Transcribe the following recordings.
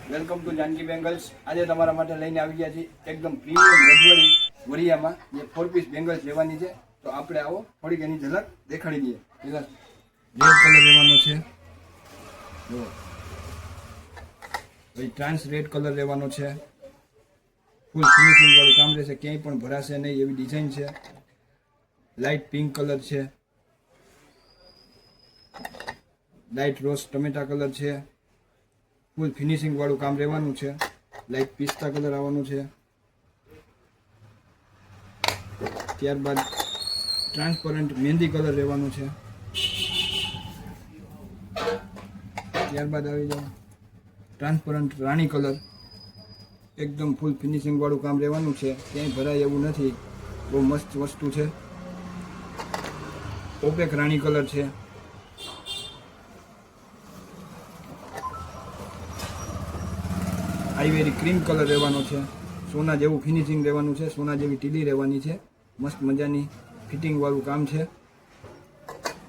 Welcome to Janaki bangles. આજે તમારા માટે લઈને આવી ગયા છીએ એકદમ પ્રીમિયમ રજવાડી વરિયામાં જે 4 પીસ બેંગલ્સ લેવાની છે। તો આપણે આવો થોડીક એની ઝલક દેખાડી દઈએ। રેડ કલર લેવાનો છે, જો ભાઈ ટ્રાન્સ રેડ કલર લેવાનો છે। ફૂલ ફિનિશિંગ વાળું કામ રહેશે, ક્યાંય પણ ભરાશે નહીં એવી ડિઝાઇન છે। લાઇટ પિંક કલર છે, લાઇટ રોઝ ટમેટા કલર છે, ફૂલ ફિનિશિંગ વાળું કામ રહેવાનું છે। લાઇટ પિસ્તા કલર આવવાનું છે, ત્યારબાદ ટ્રાન્સપરન્ટ મહેંદી કલર રહેવાનું છે, ત્યારબાદ આવી જાવ ટ્રાન્સપરન્ટ રાણી કલર, એકદમ ફૂલ ફિનિશિંગ વાળું કામ રહેવાનું છે, ક્યાંય ભરાય એવું નથી, બહુ મસ્ત વસ્તુ છે। ઓપેક રાણી કલર છે, આઈવેરી ક્રીમ કલર રહેવાનો છે, સોના જેવું ફિનિશિંગ રહેવાનું છે, સોના જેવી ટીલી રહેવાની છે, મસ્ત મજાની ફિટિંગ વાળું કામ છે।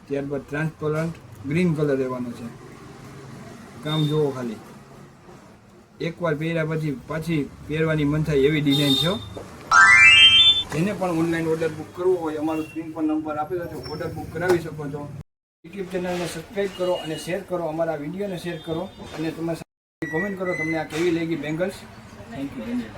ત્યારબાદ ટ્રાન્સપરન્ટ ગ્રીન કલર રહેવાનો છે, કામ જોવો ખાલી, એકવાર પહેર્યા પછી પાછી પહેરવાની મન થાય એવી ડિઝાઇન છે। જેને પણ ઓનલાઈન ઓર્ડર બુક કરવો હોય અમારો સ્ક્રીન પર નંબર આપેલો છે, ઓર્ડર બુક કરાવી શકો છો। યુટ્યુબ ચેનલને સબસ્ક્રાઈબ કરો અને શેર કરો, અમારા વિડીયોને શેર કરો અને તમે કોમેન્ટ કરો તમને આ કેવી લાગી બેંગલ્સ। Thank you.